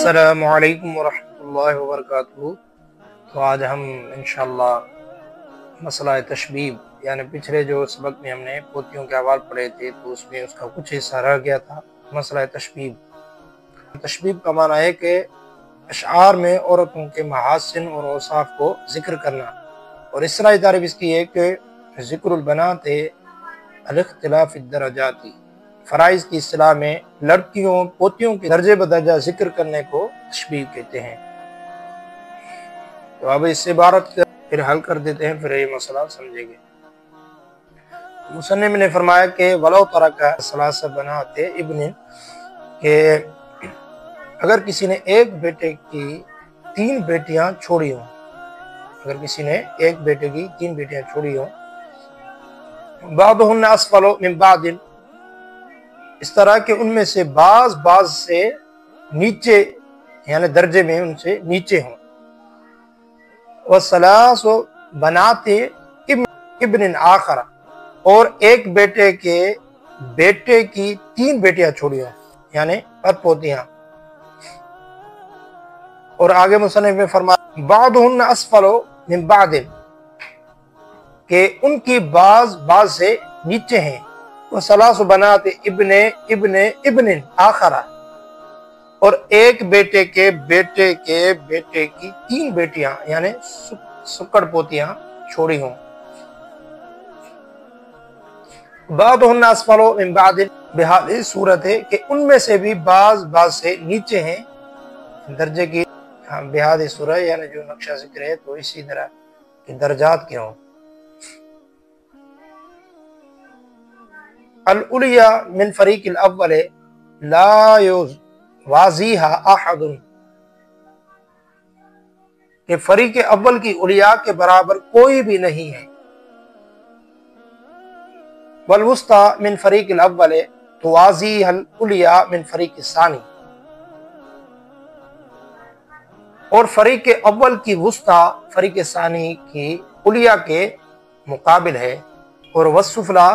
السلام علیکم ورحمۃ اللہ وبرکاتہ۔ تو آج ہم انشاءاللہ مسئلہ تشبیب یعنی پچھلے جو سبق میں ہم نے پوتیوں کے احوال پڑھے تھے تو اس میں اس کا کچھ حصہ رہ گیا تھا، مسئلہ تشبیب۔ تشبیب کا معنی ہے کہ اشعار میں عورتوں کے محاسن اور اوصاف کو ذکر کرنا، اور اصطلاحی تعریف اس کی ہے کہ ذکر البنات الاختلاف الدرجاتی، فرائض کی اصطلاح میں لڑکیوں پوتیوں کے درجے بدرجہ ذکر کرنے کو تشبیب کہتے ہیں۔ تو اب اس سے عبارت پھر حل کر دیتے ہیں، پھر یہ مسئلہ سمجھیں گے۔ مصنف نے فرمایا کہ ولو ترک ثلاث بنات ابن، کہ اگر کسی نے ایک بیٹے کی 3 بیٹیاں چھوڑی ہوں، اگر کسی نے ایک بیٹے کی 3 بیٹیاں چھوڑی ہوں، بعضهن اسفل من بعض، اس طرح کہ ان میں سے بعض سے نیچے یعنی درجے میں ان سے نیچے ہوں، وثلاث بنات ابن آخر، اور ایک بیٹے کے بیٹے کی 3 بیٹیاں چھوڑی ہوں یعنی پوتیاں۔ اور آگے مصنف نے فرمایا بعضهن اسفل من بعض، کہ ان کی بعض سے نیچے ہیں، وثلاث بنات ابن آخر، اور ایک بیٹے کے بیٹے کی 3 بیٹیاں یعنی سکڑ پوتیاں چھوڑی ہوں۔ بعضهن اسفل من بعض، بحال اس صورت ہے کہ ان میں سے بھی بعض سے نیچے ہیں درجے کی، بحال اس صورت یعنی جو نقشہ ذکر ہے تو اسی طرح کہ درجات کے ہوں۔ العلیاء من فریق الاول لا یوازیہا احد، کہ فریق اول کی علیاء کے برابر کوئی بھی نہیں ہے۔ والوسطی من فریق الاول توازیہا العلیاء من فریق الثانی، اور فریق اول کی وسطی فریق ثانی کی علیاء کے مقابل ہے۔ اور والسفلی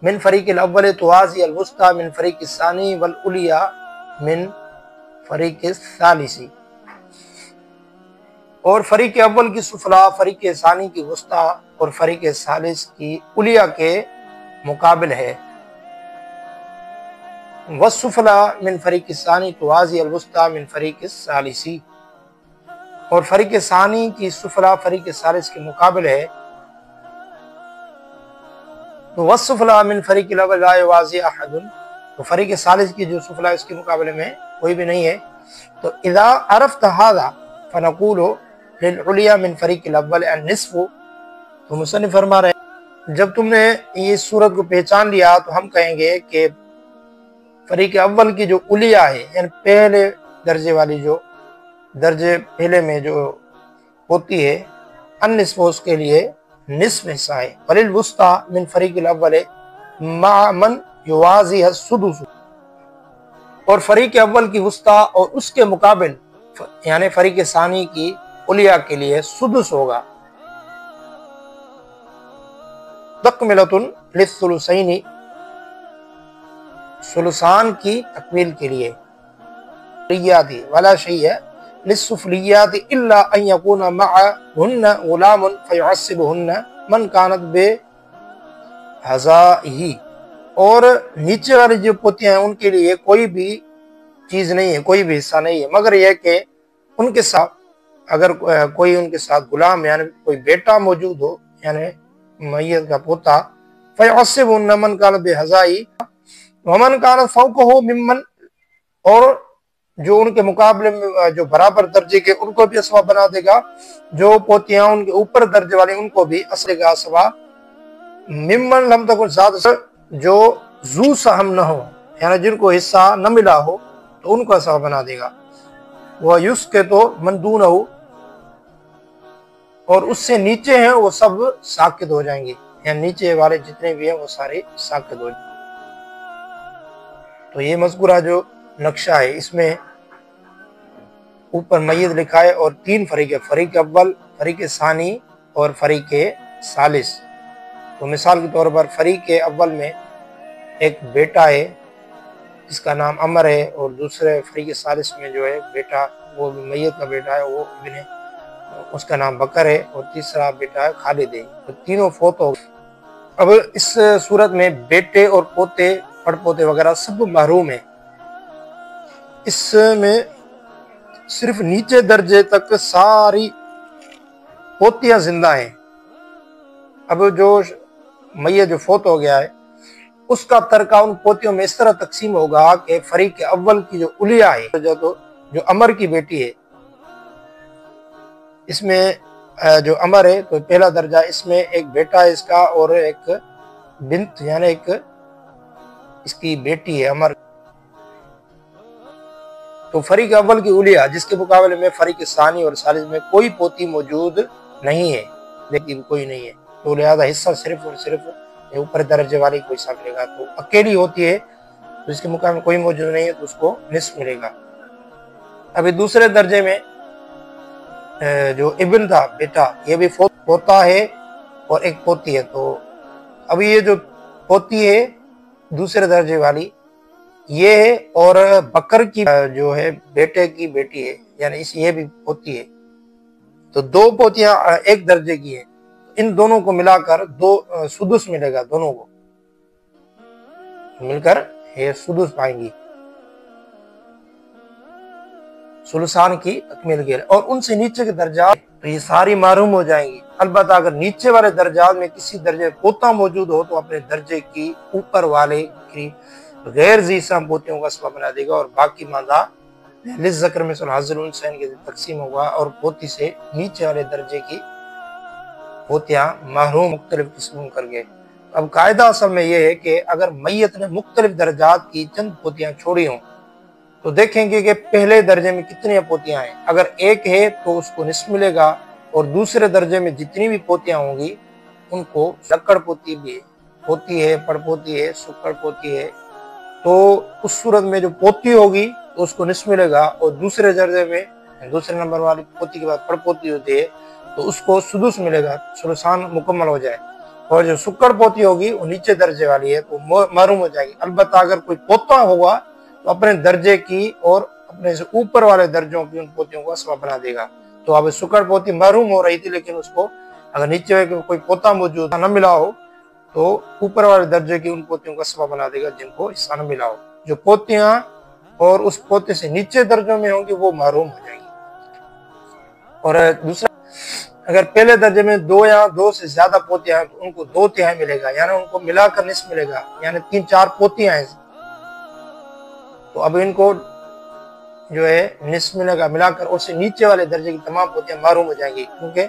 من فریق الاول توازی الوسطی من فریق الثانی والعلیاء من فریق الثالث، اور فریق اول کی سفلی فریق ثانی کی وسطی اور فریق ثالث کی علیاء کے مقابل ہے۔ والسفلی من فریق الثانی توازی الوسطی من فریق الثالث، اور فریق ثانی کی سفلی فریق ثالث کے مقابل ہے۔ تو والسفلی من فریق الاول لا یوازی احد، تو فریق ثالث کی جو سفلی اس کے مقابلے میں کوئی بھی نہیں ہے۔ تو اذا عرفت هذا فنقول للعلیاء من فریق الاول النصف، تو مصنف فرما رہے ہیں جب تم نے اس صورت کو پہچان لیا تو ہم کہیں گے کہ فریق اول کی جو علیاء ہے یعنی پہلے درجے والی جو درجے پہلے میں جو ہوتی ہے، النصف اس کے لیے نصف حصہ ہے۔ وللوسطی من فریق الاول مع من یوازیہ السدس، اور فریق اول کی وسطی اور اس کے مقابل یعنی فریق ثانی کی علیاء کے لیے سدس ہوگا۔ تکملۃ للثلثین، ثلثان کی تکمیل کے لیے۔ ریاتی ولا شیء للسفلیات الا ان یکون معهن غلام فیعصبهن من كانت بحذائه، اور نیچے والی جو پوتیاں ہیں ان کے لیے کوئی بھی چیز نہیں ہے، کوئی بھی حصہ نہیں ہے، مگر یہ کہ ان کے ساتھ اگر کوئی ان کے ساتھ غلام یعنی کوئی بیٹا موجود ہو یعنی میت کا پوتا، فیعصبهن من كانت بحذائه ومن كانت فوقه ممن، اور جو ان کے مقابلے میں جو برابر درجے کے ان کو بھی اسوا بنا دے گا، جو پوتیاں ان کے اوپر درجے والے ان کو بھی اسرے کا اسوا، ممن لم تکن ذات، جو ذو سہم نہ ہو یعنی جن کو حصہ نہ ملا ہو تو ان کو اسوا بنا دے گا۔ وہ یسقط من دونہ، اور اس سے نیچے ہیں وہ سب ساقط ہو جائیں گے، یعنی نیچے والے جتنے بھی ہیں وہ سارے ساقط ہو جائیں گے۔ تو یہ مذکورہ جو نقشہ ہے اس میں اوپر میت لکھا ہے اور 3 فریق ہے، فریق اول، فریق ثانی اور فریق ثالث۔ تو مثال کے طور پر فریق اول میں ایک بیٹا ہے اس کا نام عمر ہے، اور دوسرے فریق ثالث میں جو ہے بیٹا وہ بھی میت کا بیٹا ہے، وہ ابن اس کا نام بکر ہے، اور تیسرا بیٹا ہے خالد ہے، تو تینوں فوت ہو گئے۔ اب اس صورت میں بیٹے اور پوتے پڑ پوتے وغیرہ سب محروم ہیں۔ اس میں صرف نیچے درجے تک ساری پوتیاں زندہ ہیں۔ اب جو میت جو فوت ہو گیا ہے اس کا ترکہ ان پوتیوں میں اس طرح تقسیم ہوگا کہ فریق اول کی جو علیا ہے جو عمر کی بیٹی ہے، اس میں جو عمر ہے تو پہلا درجہ، اس میں ایک بیٹا ہے اس کا اور ایک بنت یعنی ایک اس کی بیٹی ہے عمر۔ تو فریق اول کی علیا جس کے مقابلے میں فریق ثانی اور ثالث میں کوئی پوتی موجود نہیں ہے، لیکن کوئی نہیں ہے، تو لہذا حصہ صرف اور صرف اوپر درجے والی کو حصہ ملے گا۔ تو اکیلی ہوتی ہے تو اس کے مقابلے میں کوئی موجود نہیں ہے تو اس کو نصف ملے گا۔ ابھی دوسرے درجے میں جو ابن تھا بیٹا، یہ بھی پوتا ہے اور ایک پوتی ہے، تو ابھی یہ جو پوتی ہے دوسرے درجے والی یہ ہے، اور بکر کی جو ہے بیٹے کی بیٹی ہے، یعنی یہ بھی پوتی ہے، تو دو پوتیاں ایک درجے کی ہیں، ان دونوں کو ملا کر سدس ملے گا، دونوں کو مل کر یہ سدس پائیں گی، سلسان کی تکمیل کے، اور ان سے نیچے کے درجات تو یہ ساری محروم ہو جائیں گی۔ البتہ اگر نیچے والے درجات میں کسی درجے پوتا موجود ہو تو اپنے درجے کی اوپر والے کی غیر ذیسام پوتیوں کا سبب بنا دے گا، اور باقی ماندہ للذکر مثل حظ الانثیین کے تقسیم ہوگا، اور پوتی سے نیچے والے درجے کی پوتیاں محروم مختلف قسموں کر گئے۔ اب قاعدہ اصل میں یہ ہے کہ اگر میت نے مختلف درجات کی چند پوتیاں چھوڑی ہوں تو دیکھیں گے کہ پہلے درجے میں کتنی پوتیاں ہیں، اگر ایک ہے تو اس کو نصف ملے گا، اور دوسرے درجے میں جتنی بھی پوتیاں ہوں گی ان کو لکڑ پوتی بھی ہوتی ہے، پڑ پوتی ہے، سکڑ پوتی ہے، تو اس صورت میں جو پوتی ہوگی تو اس کو نصف ملے گا، اور دوسرے درجے میں دوسرے نمبر والی پوتی کے بعد پڑ پوتی ہوتی ہے تو اس کو سدس ملے گا، سلسان مکمل ہو جائے، اور جو سکڑ پوتی ہوگی وہ نیچے درجے والی ہے تو محروم ہو جائے گی۔ البتہ اگر کوئی پوتا ہوگا تو اپنے درجے کی اور اپنے سے اوپر والے درجوں کی ان پوتیوں کو سبب بنا دے گا۔ تو اب سکڑ پوتی محروم ہو رہی تھی، لیکن اس کو اگر نیچے کوئی پوتا موجود نہ ملا ہو تو اوپر والے درجے کی ان پوتیوں کا سبب بنا دے گا جن کو حصہ نہ ملا ہو۔ جو پوتیاں اور اس پوتے سے نیچے درجوں میں ہوں گی وہ محروم ہو جائیں گی۔ اور دوسرا، اگر پہلے درجے میں دو یا دو سے زیادہ پوتیاں ہیں تو ان کو 2/3 ملے گا، یعنی ان کو ملا کر نصف ملے گا، یعنی 3-4 پوتیاں ہیں تو اب ان کو جو ہے نصف ملے گا ملا کر، اس سے نیچے والے درجے کی تمام پوتیاں محروم ہو جائیں گی، کیونکہ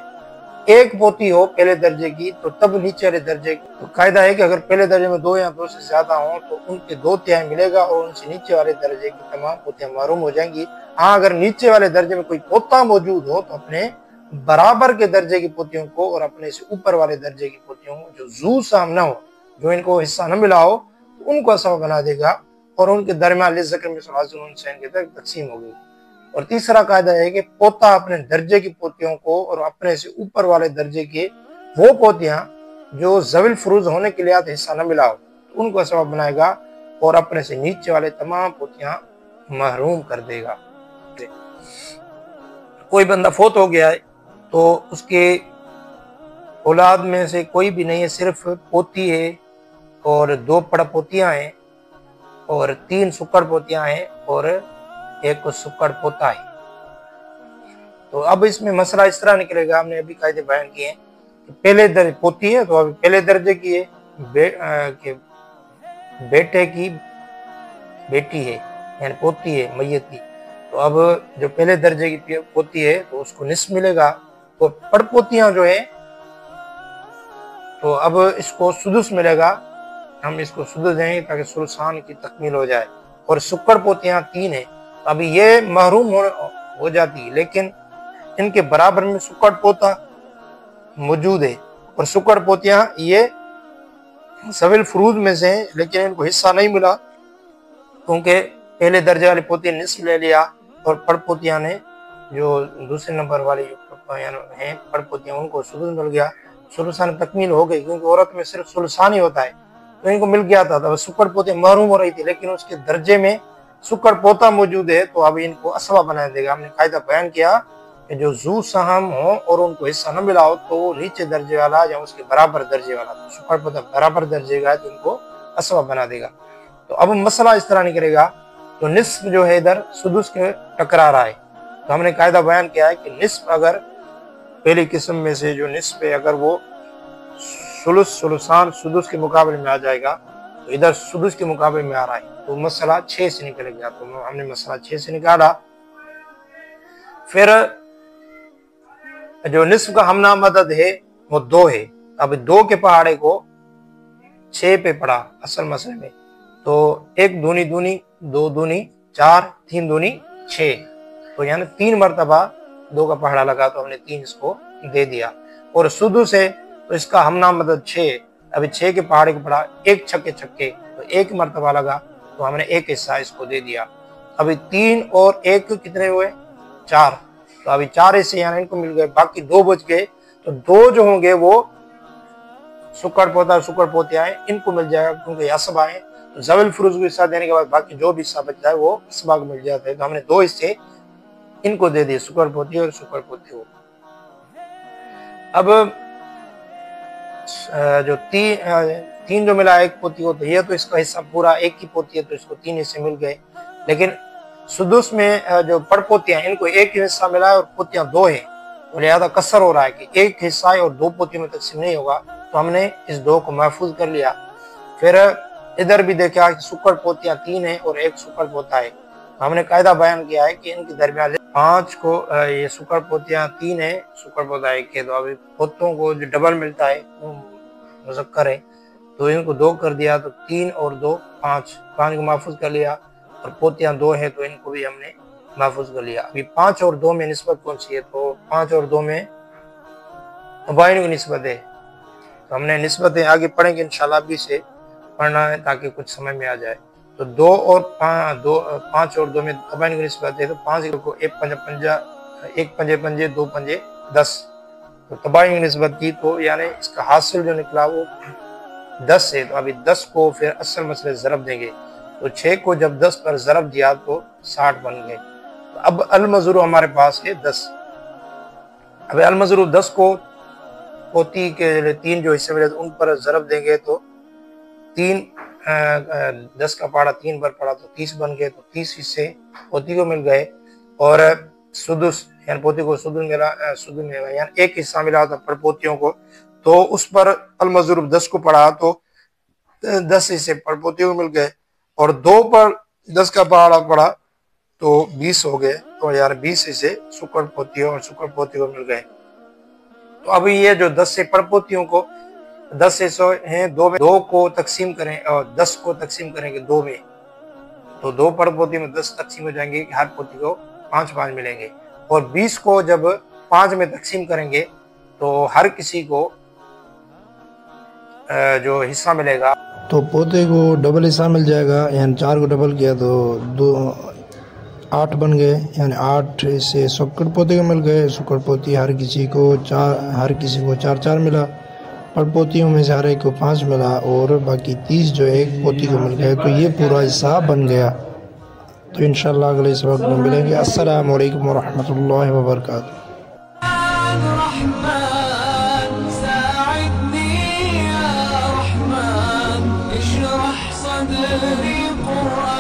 ایک پوتی ہو پہلے درجے کی تو تب نیچے والے درجے کی، تو قاعدہ ہے کہ اگر پہلے درجے میں 2 یا 2 سے زیادہ ہوں تو ان کے 2/3 ملے گا، اور ان سے نیچے والے درجے کی تمام پوتیاں محروم ہو جائیں گی۔ ہاں اگر نیچے والے درجے میں کوئی پوتا موجود ہو تو اپنے برابر کے درجے کی پوتیوں کو اور اپنے سے اوپر والے درجے کی پوتیوں کو جو ذو سام نہ ہو، جو ان کو حصہ نہ ملا ہو، تو ان کو سبب بنا دے گا، اور ان کے درمیان للذکر مثل حظ الانثیین کے تک تقسیم ہوگی۔ اور تیسرا قاعدہ ہے کہ پوتا اپنے درجے کی پوتیوں کو اور اپنے سے اوپر والے درجے کے وہ پوتیاں جو ذوی الفروض ہونے کے لیے حصہ نہ ملا ہو تو ان کو سبب بنائے گا، اور اپنے سے نیچے والے تمام پوتیاں محروم کر دے گا۔ کوئی بندہ فوت ہو گیا ہے تو اس کے اولاد میں سے کوئی بھی نہیں ہے، صرف پوتی ہے اور 2 پڑ پوتیاں ہیں اور 3 سکڑ پوتیاں ہیں اور ایک سکڑ پوتا ہے۔ تو اب اس میں مسئلہ اس طرح نکلے گا، ہم نے ابھی قاعدے بیان کیے ہیں کہ پہلے درجے پوتی ہے تو ابھی پہلے درجے کی ہے کہ بیٹے کی بیٹی ہے یعنی پوتی ہے میت کی، تو اب جو پہلے درجے کی پوتی ہے تو اس کو نصف ملے گا، اور پڑ پوتیاں جو ہیں تو اب اس کو سدس ملے گا، ہم اس کو سدس دیں گے تاکہ سلسان کی تکمیل ہو جائے، اور سکڑ پوتیاں 3 ہیں، ابھی یہ محروم ہو جاتی، لیکن ان کے برابر میں سکڑ پوتا موجود ہے، اور سکڑ پوتیاں یہ ذوی الفروض میں سے ہیں لیکن ان کو حصہ نہیں ملا، کیونکہ پہلے درجے والی پوتی نے نصف لے لیا، اور پڑ پوتیاں نے جو دوسرے نمبر والی ہیں پڑ پوتیاں ان کو سدس مل گیا، سلسان تکمیل ہو گئی، کیونکہ عورت میں صرف سلسان ہی ہوتا ہے، تو ان کو مل گیا تھا، سکڑ پوتے محروم ہو رہی تھی، لیکن اس کے درجے میں سکڑ پوتا موجود ہے تو اب ان کو اسبہ بنا دے گا۔ ہم نے قاعدہ بیان کیا کہ جو ذو سہم ہو اور ان کو حصہ نہ ملا ہو تو وہ نیچے درجے والا یا اس کے برابر درجے والا، تو سکڑ پوتا برابر درجے کا ہے تو ان کو اسبہ بنا دے گا۔ تو اب مسئلہ اس طرح نکلے گا، تو نصف جو ہے ادھر سدس کے ٹکرا رہا ہے، تو ہم نے قاعدہ بیان کیا ہے کہ نصف اگر پہلی قسم میں سے جو نصف ہے اگر وہ ثلث ثلثان سدس کے مقابلے میں آ جائے گا تو ادھر سدس کے مقابلے میں آ رہا ہے، تو مسئلہ 6 سے نکلے گا۔ تو ہم نے مسئلہ 6 سے نکالا۔ پھر جو نصف کا ہمنا مدد ہے وہ 2 ہے، اب 2 کے پہاڑے کو 6 پہ پڑا اصل مسئلے میں، تو 1 دونی دونی 2 دونی 4 3 دونی 6، تو یعنی 3 مرتبہ 2 کا پہاڑا لگا تو ہم نے 3 اس کو دے دیا۔ اور سدس ہے تو اس کا ہمنا مدد 6، ابھی 6 کے پہاڑے کو پڑا 1 چھکے چھکے تو 1 مرتبہ لگا تو ہم نے 1 حصہ اس کو دے دیا۔ ابھی 3 اور 1 کتنے ہوئے 4، تو ابھی 4 حصے یعنی ان کو مل گئے، باقی 2 بچ گئے، تو 2 جو ہوں گے وہ سکڑ پوتا اور سکڑ پوتے آئے ان کو مل جائے گا کیونکہ یہ اسبہ آئے، تو ذوی الفروض کو حصہ دینے کے بعد باقی جو بھی حصہ بچ جائے وہ اسبہ کو مل جاتا ہے، تو ہم نے 2 حصے ان کو دے دیے، سکڑ پوتی اور سکڑ پوتے کو۔ اب جو 3 جو ملا 1 پوتی کو، تو یہ تو اس کا حصہ پورا 1 کی پوتی ہے تو اس کو 3 حصے مل گئے، لیکن سدس میں جو پڑ پوتیاں ان کو 1 حصہ ملا ہے اور پوتیاں 2 ہیں، تو لہذا کسر ہو رہا ہے کہ 1 حصہ ہے اور 2 پوتیوں میں تقسیم نہیں ہوگا، تو ہم نے اس 2 کو محفوظ کر لیا۔ پھر ادھر بھی دیکھا کہ سکڑ پوتیاں 3 ہیں اور 1 سکڑ پوتا ہے، تو ہم نے قاعدہ بیان کیا ہے کہ ان کے درمیان 5 کو یہ سکڑ پوتیاں 3 ہیں، سکڑ پوتا 1 ہے، تو ابھی پوتوں کو جو ڈبل ملتا ہے وہ مذکر ہے تو ان کو 2 کر دیا، تو 3 اور 2 5 کو محفوظ کر لیا، اور پوتیاں 2 ہیں تو ان کو بھی ہم نے محفوظ کر لیا۔ ابھی 5 اور 2 میں نسبت کون سی ہے، تو 5 اور 2 میں ابائن کی نسبت ہے، تو ہم نے نسبتیں آگے پڑھیں گے انشاءاللہ، ابھی سے پڑھنا ہے تاکہ کچھ سمجھ میں آ جائے۔ تو 5 اور 2 میں ابائن کی نسبت ہے، تو 5 کو 1 پنجے پنجے 2 پنجے 10، تو تباین کی نسبت کی، تو یعنی اس کا حاصل جو نکلا وہ 10 ہے، تو ابھی 10 کو پھر اصل مسئلے ضرب دیں گے، تو 6 کو جب 10 پر ضرب دیا تو 60 بن گئے۔ تو اب المضروب ہمارے پاس ہے 10، اب المضروب 10 کو پوتی کے 3 جو حصے ملے ان پر ضرب دیں گے تو 10 کا پہاڑا 3 بار پڑا تو 30 بن گئے، تو 30 حصے پوتی کو مل گئے، اور سدس یعنی پوتی کو سدس ملا یعنی 1 حصہ ملا تھا پر پوتیوں کو، تو اس پر المضروب 10 کو پڑھا تو 10 حصے پر پوتیوں کو مل گئے، اور 2 پر 10 کا پہاڑا پڑا تو 20 ہو گئے، تو یار 20 حصے سکڑ پوتیوں اور سکڑ پوتیوں کو مل گئے۔ تو اب یہ جو 10 سے پڑ پوتیوں کو 10 حصے ہیں 2 میں، 2 کو تقسیم کریں اور 10 کو تقسیم کریں گے 2 میں، تو 2 پڑ پوتی میں 10 تقسیم ہو جائیں گے کہ ہر پوتی کو 5 ملیں گے، اور 20 کو جب 5 میں تقسیم کریں گے تو ہر کسی کو جو حصہ ملے گا، تو پوتے کو ڈبل حصہ مل جائے گا، یعنی 4 کو ڈبل کیا تو 8 بن گئے، یعنی 8 سے سکڑ پوتے کو مل گئے، سکڑ پوتی ہر کسی کو 4 ملا، پڑ پوتیوں میں سے ہر ایک کو 5 ملا، اور باقی 30 جو 1 پوتی کو مل گئے، تو یہ پورا حصہ بن گیا۔ تو انشاءاللہ اگلے سبق میں ملیں گے۔ السلام علیکم ورحمۃ اللہ وبرکاتہ۔ صدري قرآن